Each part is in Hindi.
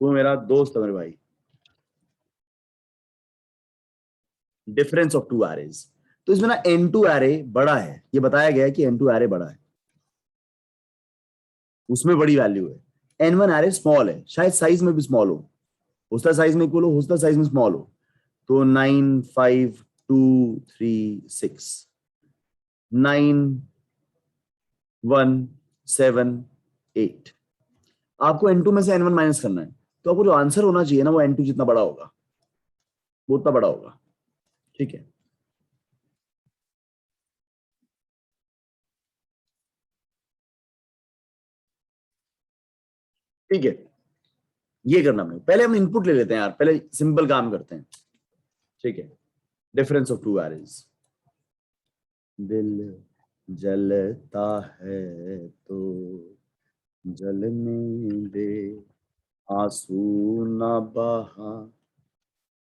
वो मेरा दोस्त है मेरे भाई। डिफरेंस ऑफ टू एरेज, तो इसमें ना N2 एरे बड़ा है, ये बताया गया है कि N2 एरे बड़ा है, उसमें बड़ी वैल्यू है। N1 एरे स्मॉल है, शायद साइज में भी स्मॉल हो सकता है, साइज में इक्वल हो सकता है साइज में स्मॉल हो। तो 9 5 2 3 6 9 1 7 8, आपको N2 में से N1 माइनस करना है, तो आपको जो आंसर होना चाहिए ना वो N2 जितना बड़ा होगा, वो उतना बड़ा होगा। ठीक है, ठीक है, ये करना पड़ेगा। पहले हम इनपुट ले लेते हैं यार, पहले सिंपल काम करते हैं। ठीक है, डिफरेंस ऑफ टू एरेज। दिल जलता है तो जलने दे, आंसू ना बहा,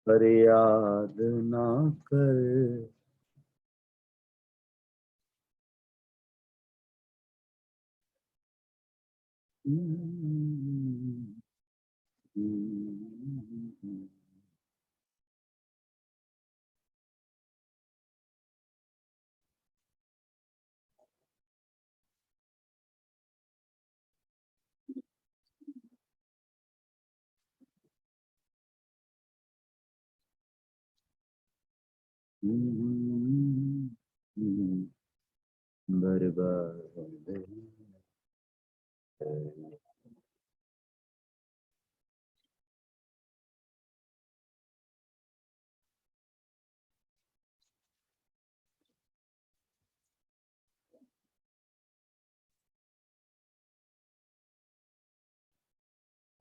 फरियाद ना कर। बर्बाद है।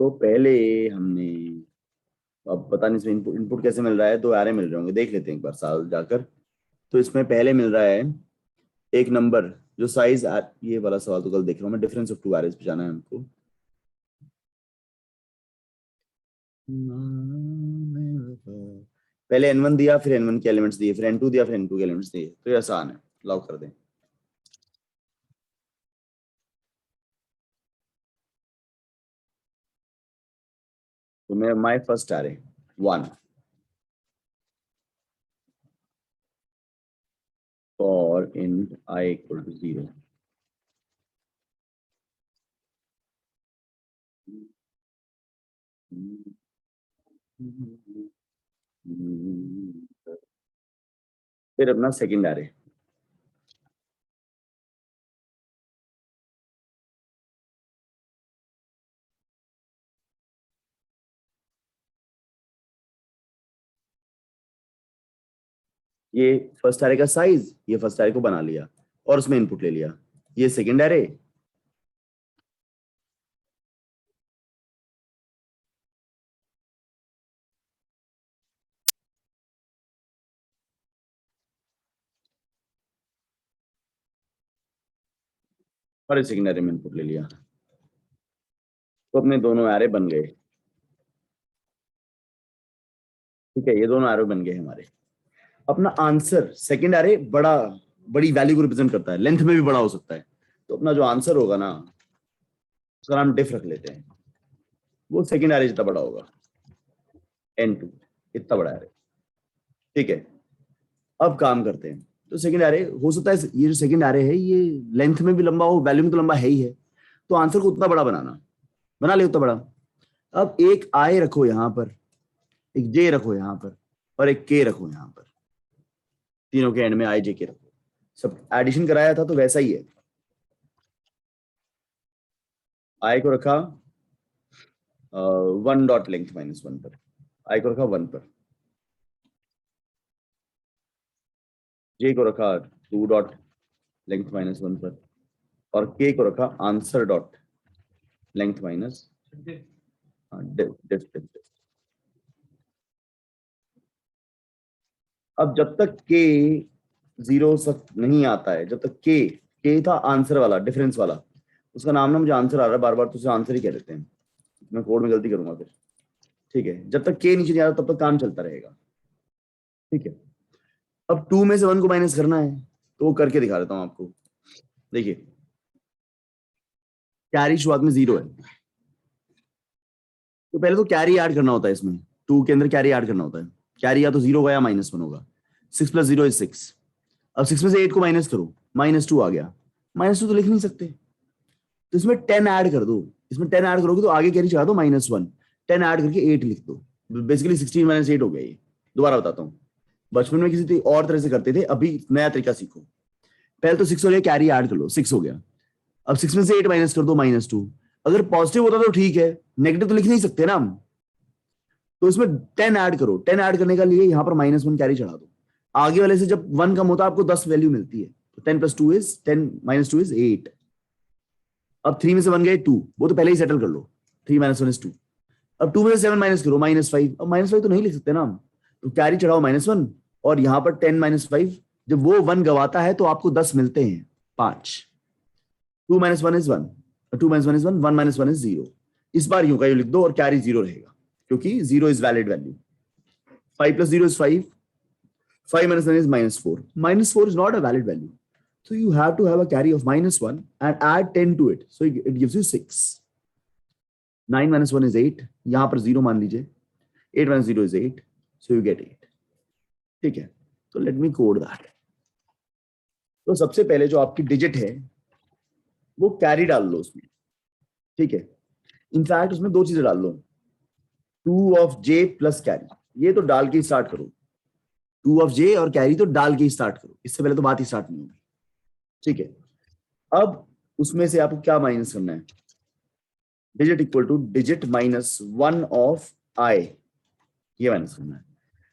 तो पहले हमने, अब पता नहीं इसमें इनपुट इनपुट कैसे मिल रहा है, दो एरे मिल रहे होंगे, देख लेते हैं एक बार साल जाकर। तो इसमें पहले मिल रहा है एक नंबर जो साइज, ये वाला सवाल तो कल देख रहा हूँ मैं, डिफरेंस ऑफ टू एरेज पे जाना है हमको। पहले N1 दिया, फिर N1 के एलिमेंट्स दिए, फिर N2 दिया, फिर N2 के एलिमेंट्स दिए, तो ये आसान है, लॉक कर दें। तो मेरा माई फर्स्ट एरे 1 और int I इक्वल टू 0। फिर अपना सेकंड एरे, ये फर्स्ट एरे का साइज, ये फर्स्ट एरे को बना लिया और उसमें इनपुट ले लिया। ये सेकंड एरे, और इस सेकंड एरे में इनपुट ले लिया, तो अपने दोनों एरे बन गए। ठीक है, ये दोनों एरो बन गए हमारे। अपना आंसर सेकंड एरे बड़ा, बड़ी वैल्यू को रिप्रेजेंट करता है, लेंथ में भी बड़ा हो सकता है, तो अपना जो आंसर होगा ना उसका नाम डिफ रख लेते हैं, वो सेकंड एरे जितना बड़ा होगा, N2 इतना बड़ा एरे। ठीक है, अब काम करते हैं। तो सेकंड एरे हो सकता है, ये जो सेकंड एरे है ये लेंथ में भी लंबा हो, वैल्यू में तो लंबा है ही है, तो आंसर को उतना बड़ा बनाना, बना ले उतना बड़ा। अब एक आई रखो यहां पर, एक जे रखो यहां पर, और एक के रखो यहां पर, तीनों के एंड में आई जे के रखो। सब एडिशन कराया था तो वैसा ही है। आई को रखा 1 डॉट लेंथ -1 पर, आई को रखा 1 पर, जे को रखा 2 डॉट लेंथ -1 पर, और के को रखा आंसर डॉट लेंथ माइनस डिफ। अब जब तक के 0 तक नहीं आता है, जब तक के था आंसर वाला, डिफरेंस वाला, उसका नाम ना मुझे आंसर आ रहा है बार बार, तो उसे आंसर ही कह देते हैं, मैं कोड में गलती करूंगा फिर। ठीक है, जब तक के नीचे नहीं आता तब तक काम चलता रहेगा। ठीक है, अब 2 में से 1 को माइनस करना है, तो वो करके दिखा देता हूं आपको। देखिए, कैरी शुरुआत में 0 है, तो पहले तो कैरी ऐड करना होता है इसमें, 2 के अंदर कैरी ऐड करना होता है। कैरी या तो 0 होगा या -1 होगा। 6 + 0 = 6। अब 6 में से 8 को माइनस करो, -2 आ गया। -2 तो लिख नहीं सकते, तो इसमें 10 ऐड कर दो। इसमें 10 ऐड करोगे तो आगे कैरी चढ़ा दो -1, 10 ऐड करके 8 लिख दो। बेसिकली 16 - 8 हो गया ये। दोबारा बताता हूँ, बचपन में किसी और तरह से करते थे, अभी नया तरीका सीखो। पहले तो 6 हो गया, कैरी ऐड कर लो, 6 हो गया। अब 6 में से 8 माइनस कर दो, -2। अगर पॉजिटिव होता तो ठीक है, नेगेटिव तो लिख नहीं सकते ना हम, तो इसमें 10 ऐड करो। 10 ऐड करने का लिए यहाँ पर -1 कैरी चढ़ा दो। आगे वाले से जब 1 कम होता है आपको 10 वैल्यू मिलती है, तो 10 + 2 = 10 -2 = 8। अब 3 में से 1 गए 2, वो तो पहले ही सेटल कर लो, 3 - 1 = 2। अब 2 में से 7 माइनस करो, -5। अब -5 तो नहीं लिख सकते ना हम, तो कैरी चढ़ाओ -1, और यहाँ पर 10 - 5, जब वो 1 गवाता है तो आपको 10 मिलते हैं, 5। 2 - 1 = 1, 2 - 1 = 1, 1 - 1 = 0। इस बार यूं का यूं लिख दो और कैरी 0 रहेगा, क्योंकि 0 is valid value. 5 + 0 = 5, 5 - 1 is -4. -4 is not a valid value. So you have to have a carry of -1 and add 10 to it. So it gives you 6. 9 - 1 is 8. यहां पर 0 मान लीजिए। 8 - 0 is 8. So you get 8. ठीक है, तो लेट मी कोड दैट। तो सबसे पहले जो आपकी डिजिट है वो कैरी डाल लो उसमें। ठीक है, इनफैक्ट उसमें 2 चीजें डाल लो, 2 of j प्लस कैरी। ये तो डाल के स्टार्ट करो, 2 of j और कैरी तो डाल के स्टार्ट करो, इससे पहले तो बात ही स्टार्ट नहीं होगी। ठीक है, अब उसमें से आपको क्या माइनस करना है, digit equal two digit -1 of i, ये माइनस करना है।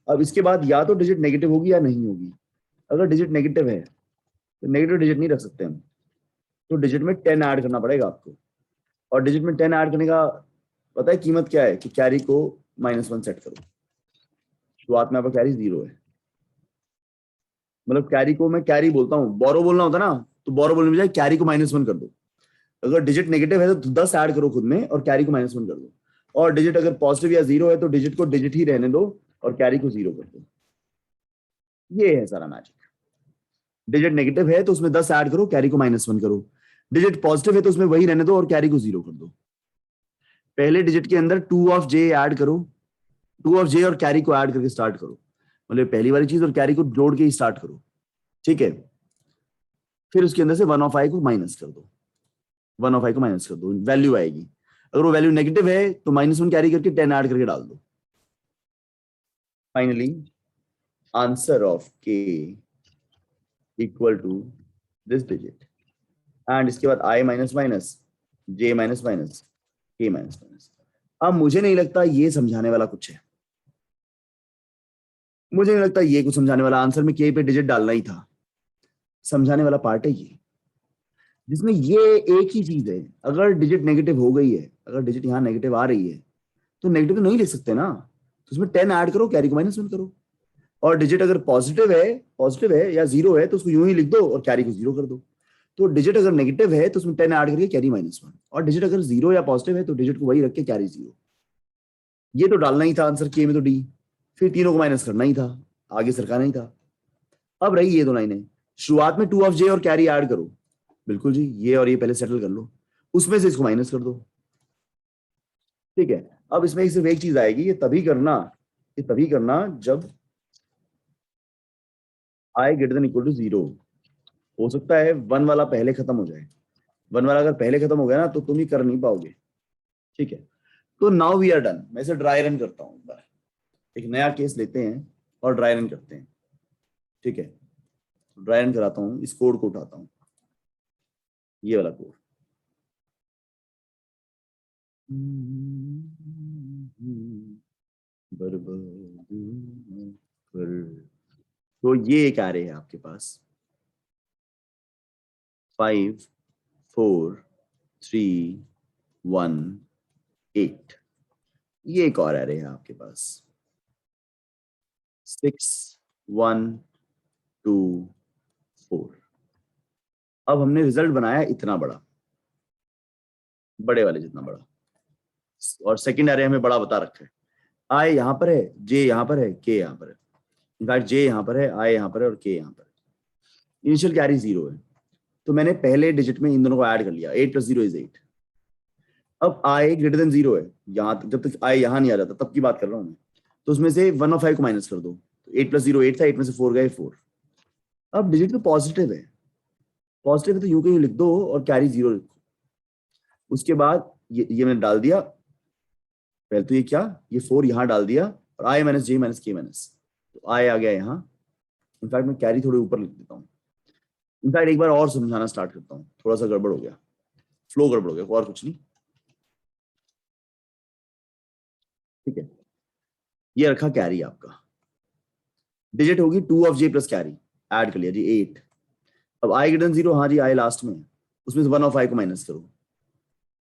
अब इसके बाद या तो डिजिट नेगेटिव होगी या नहीं होगी। अगर डिजिट नेगेटिव है तो नेगेटिव डिजिट नहीं रख सकते हम, तो डिजिट में 10 ऐड करना पड़ेगा आपको। और डिजिट में 10 ऐड करने का पता है कीमत क्या है, कि कैरी को -1 सेट करो। शुरुआत में आपका कैरी 0 है, मतलब कैरी को मैं कैरी बोलता हूँ, बोरो बोलना होता ना, तो बोरो बोलने बजाय कैरी को -1 कर दो। अगर डिजिट नेगेटिव है तो 10 ऐड करो खुद में और कैरी को -1 कर दो। और डिजिट अगर पॉजिटिव या 0 है तो डिजिट को डिजिट ही रहने दो और कैरी को 0 कर दो। ये है सारा मैजिक। डिजिट नेगेटिव है तो उसमें 10 ऐड करो, कैरी को -1 करो। डिजिट पॉजिटिव है तो उसमें वही रहने दो और कैरी को 0 कर दो। पहले डिजिट के अंदर 2 of j ऐड करो, 2 of j और कैरी को ऐड करके स्टार्ट करो, मतलब पहली वाली चीज, और कैरी को जोड़ के ही स्टार्ट करो। ठीक है, फिर उसके अंदर से 1 of i को माइनस कर दो, 1 of i को माइनस कर दो, वैल्यू आएगी। अगर वो वैल्यू नेगेटिव है तो -1 कैरी करके 10 ऐड करके डाल दो। Finally answer of k equal to this digit, and इसके बाद i minus minus, j minus minus, k minus minus. अब मुझे नहीं लगता ये समझाने वाला कुछ है, मुझे नहीं लगता ये कुछ समझाने वाला। आंसर में k पे डिजिट डालना ही था, समझाने वाला पार्ट है ये, जिसमें ये एक ही चीज है। अगर डिजिट नेगेटिव हो गई है, अगर डिजिट यहाँ नेगेटिव आ रही है तो नेगेटिव तो नहीं लिख सकते ना, तो उसमें 10 ऐड करो, कैरी को -1 करो। और डिजिट अगर पॉजिटिव है या 0 है तो उसको यूं ही लिख दो और कैरी को 0 कर दो। तो डिजिट अगर नेगेटिव है तो उसमें 10 ऐड करके कैरी -1, और डिजिट अगर 0 या पॉजिटिव है तो डिजिट को वही रख के कैरी 0। ये तो डालना ही था आंसर के में, तो डी। फिर तीनों को माइनस करना ही था, आगे सरकाना ही था। अब रही ये 2 लाइनें, शुरुआत में 2 of j और कैरी ऐड करो, बिल्कुल जी, ये और ये पहले सेटल कर लो, उसमें से इसको माइनस कर दो। ठीक है, अब इसमें सिर्फ एक चीज आएगी, ये तभी करना जब i > 0। हो सकता है 1 वाला पहले खत्म हो जाए, 1 वाला अगर पहले खत्म हो गया ना तो तुम ही कर नहीं पाओगे। ठीक है, तो नाउ वी आर डन। मैं इसे ड्राई रन करता हूँ, एक नया केस लेते हैं और ड्राई रन करते हैं। ठीक है, ड्राई रन कराता हूँ, इस कोड को उठाता हूँ, ये वाला कोड। तो ये एक आ रहे हैं आपके पास 5 4 3 1 8। ये एक और आ रहे हैं आपके पास 6 1 2 4। अब हमने रिजल्ट बनाया इतना बड़ा, बड़े वाले जितना बड़ा, और सेकंड एरे हमें बड़ा बता रखा है। आई यहाँ पर है, जे यहाँ पर है, के यहाँ पर है। इनफैक्ट जे यहाँ पर है, आई यहाँ पर है और के यहाँ पर है। इनिशियल कैरी 0 है, तो मैंने पहले डिजिट में इन दोनों को ऐड कर लिया, 8 + 0 = 8। अब आई ग्रेटर देन 0 है, यहां तक जब तक आई यहां नहीं आ जाता तब की बात कर रहा हूं मैं। तो उसमें से 1 और 5 को माइनस कर दो, तो 8 + 0 8 था, 8 में से 4 गए 4। अब डिजिट तो पॉजिटिव है, पॉजिटिव है तो यूं के यूं लिख दो और कैरी 0 लिखो। उसके बाद ये मैंने डाल दिया, पहले तो ये क्या, ये 4 यहां डाल दिया और आई minus J minus K minus, तो आई आ गया यहाँ। इनफैक्ट मैं कैरी थोड़े ऊपर लिख देता हूँ। इनफैक्ट एक बार और समझाना स्टार्ट करता हूँ, थोड़ा सा गड़बड़ हो गया, फ्लो गड़बड़ हो गया, और कुछ नहीं। ठीक है, ये रखा कैरी आपका, डिजिट होगी 2 of J plus carry, add कर लिया जी 8। अब आई ग्रेटर देन 0, हाँ जी आई लास्ट में, उसमें से 1 ऑफ आई को माइनस करो,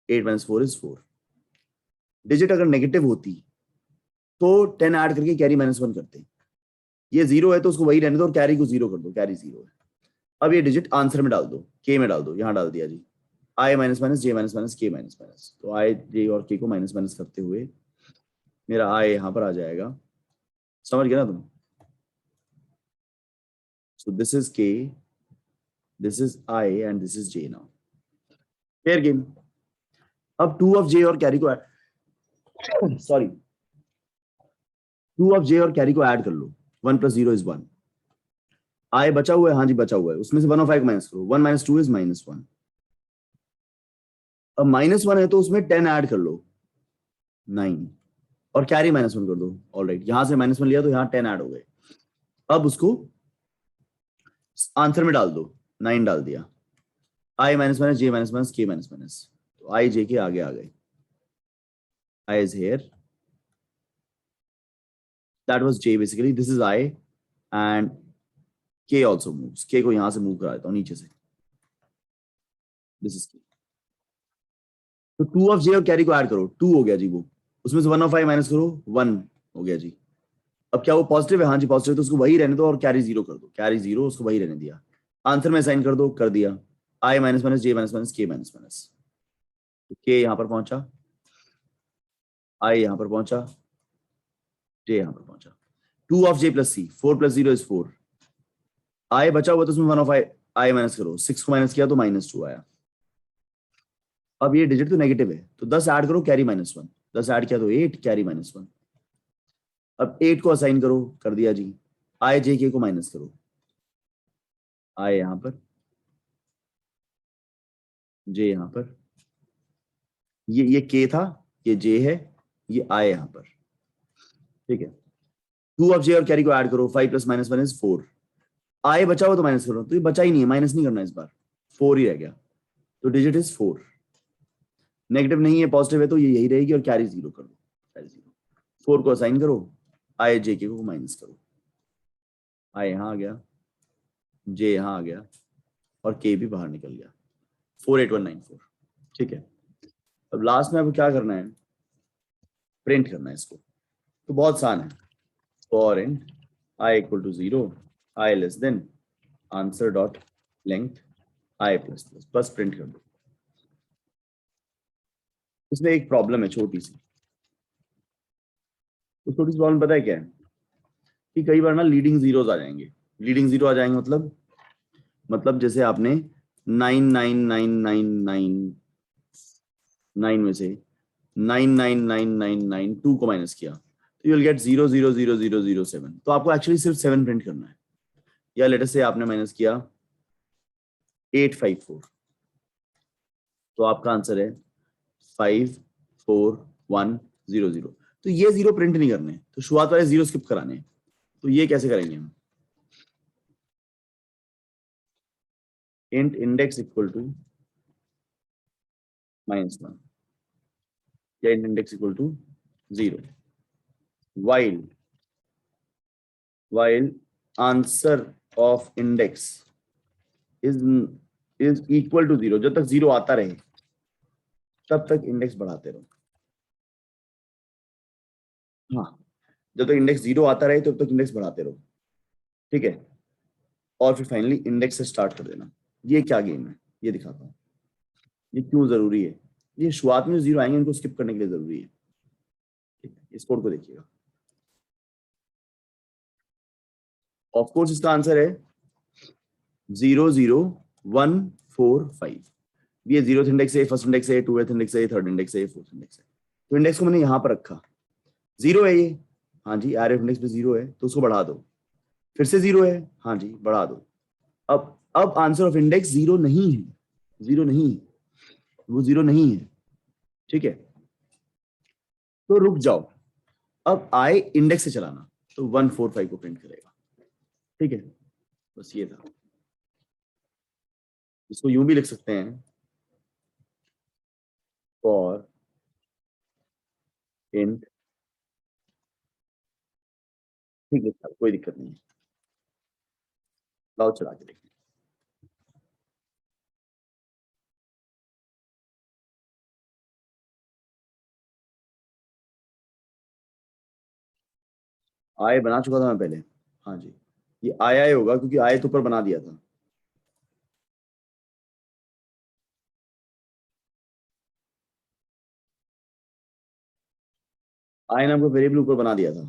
8 - 4 = 4। डिजिट अगर नेगेटिव होती तो 10 ऐड करके कैरी -1 करते, ये 0 है तो उसको वही रहने दो और कैरी को 0 कर दो, कैरी 0 है। अब ये डिजिट आंसर में डाल दो, के में डाल दो, यहां डाल दिया जी आई minus minus J minus minus K minus minus, तो आई जे और के को माइनस माइनस करते हुए मेरा आई यहां पर आ जाएगा। समझ गया ना तुम? सो दिस इज के, this is I and this is J now. Fair game. अब 2 ऑफ जे और कैरी को सॉरी 2 ऑफ जे और कैरी को ऐड कर लो, 1 + 0 = 1। आई बचा हुआ है, हाँ जी बचा हुआ है, उसमें से 1 ऑफ आई को माइनस करो, 1 - 2 = -1। अब -1 है तो उसमें 10 ऐड कर लो, 9, और कैरी -1 कर दो। ऑलराइट, यहां से -1 लिया तो यहां 10 ऐड हो गए। अब उसको आंसर में डाल दो, 9 डाल दिया, I minus minus J minus minus K minus minus, तो आई जे के आगे आ गए, I is here, that was J basically, this is I and K also moves, K को यहां से मूव करा देता हूं नीचे से, दिस इज के। तो 2 ऑफ जे और कैरी को ऐड करो, 2 हो गया जी वो, उसमें से 1 ऑफ आई माइनस करो, 1 हो गया जी। अब क्या वो पॉजिटिव है? हाँ जी पॉजिटिव, तो उसको वही रहने दो और कैरी 0 कर दो, कैरी 0 उसको वही रहने दिया, आंसर में असाइन कर दो, कर दिया, I minus minus J minus minus K minus minus, तो के यहां पर पहुंचा, आई यहां पर पहुंचा, जे यहां पर पहुंचा। 2 ऑफ जे प्लस सी, 4 + 0 = 4। आई बचा हुआ तो उसमें 1 ऑफ आई माइनस करो, 6 को माइनस किया तो -2 आया। अब ये डिजिट तो नेगेटिव है तो 10 ऐड करो, कैरी -1, 10 ऐड किया तो 8, कैरी -1। अब 8 को असाइन करो, कर दिया जी, आई जे के को माइनस करो, आई यहां पर, जे यहां पर, ये के था, ये जे है, ये आई यहां पर। ठीक है, 2 ऑफ जे और कैरी को ऐड करो, 5 + -1 = 4। आई बचा हुआ तो माइनस करो, तो ये बचा ही नहीं है, माइनस नहीं करना इस बार, 4 ही रह गया, तो डिजिट इज 4। नेगेटिव नहीं है, पॉजिटिव है तो ये यही रहेगी और कैरी 0 कर दो, कैरी 0। 4 को असाइन करो, आई जे के को माइनस करो, आई यहां आ गया, जे यहां आ गया और के भी बाहर निकल गया, 48194। ठीक है, अब लास्ट में आपको क्या करना है, प्रिंट करना है इसको, तो बहुत आसान है, for int I = 0, I less than answer dot length I plus plus, बस प्रिंट कर दो। इसमें एक प्रॉब्लम है छोटी सी, तो छोटी सी प्रॉब्लम पता है क्या है, कि कई बार ना लीडिंग जीरोस आ जाएंगे। लीडिंग जीरो आ जाएंगे मतलब जैसे आपने 99999 में से 9999992 को माइनस किया तो यू विल गेट 0000007, तो आपको एक्चुअली सिर्फ 7 प्रिंट करना है। या लेटर से आपने माइनस किया 854, तो आपका आंसर है 54100। तो ये 0 प्रिंट नहीं करने, तो शुरुआत वाले 0 स्किप कराने, तो ये कैसे करेंगे हम, इंट इंडेक्स इक्वल टू -1 या int index equal to 0, while answer of index is equal to 0, जब तक 0 आता रहे तब तक इंडेक्स बढ़ाते रहो। हाँ, जब तक इंडेक्स 0 आता रहे तब तक इंडेक्स बढ़ाते रहो। ठीक है, और फिर फाइनली इंडेक्स से स्टार्ट कर देना। ये क्या गेम है ये दिखाता हूँ, ये क्यों जरूरी है, ये शुरुआत में जो 0 आएंगे इनको स्किप करने के लिए जरूरी है। ठीक है, इस कोड को देखिएगा, ऑफ कोर्स इसका आंसर है 00145। ये 0th इंडेक्स है, फर्स्ट इंडेक्स है, 2th इंडेक्स है, थर्ड इंडेक्स है, फोर्थ इंडेक्स है। तो इंडेक्स को मैंने यहाँ पर रखा, 0 है ये, हाँ जी, आर एफ इंडेक्स पे 0 है तो उसको बढ़ा दो, फिर से 0 है, हाँ जी बढ़ा दो। अब आंसर ऑफ इंडेक्स 0 नहीं है, 0 नहीं है, वो 0 नहीं है, ठीक है। तो रुक जाओ, अब आई इंडेक्स से चलाना, तो 145 को प्रिंट करेगा, ठीक है। बस ये था, इसको यूं भी लिख सकते हैं, फॉर इंट, ठीक है सर, कोई दिक्कत नहीं है, लाओ चला के देखते हैं। आय बना चुका था मैं पहले, हाँ जी, ये आया होगा क्योंकि आय तो ऊपर बना दिया था। आय नाम का वेरिएबल ऊपर बना दिया था।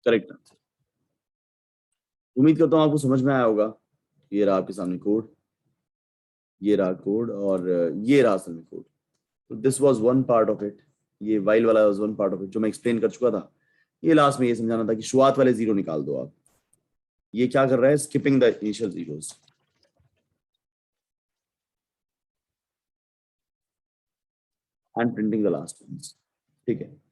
करेक्ट, उम्मीद करता हूँ आपको समझ में आया होगा। ये रहा आपके सामने कोड, ये रहा कोड, और ये रहा असल में कोड। तो this was one part of it, ये वाइल वाला was one part of it जो मैं एक्सप्लेन कर चुका था। ये लास्ट में ये समझाना था कि शुरुआत वाले 0 निकाल दो आप। ये क्या कर रहा है, skipping the initial zeros and printing the last ones, ठीक है।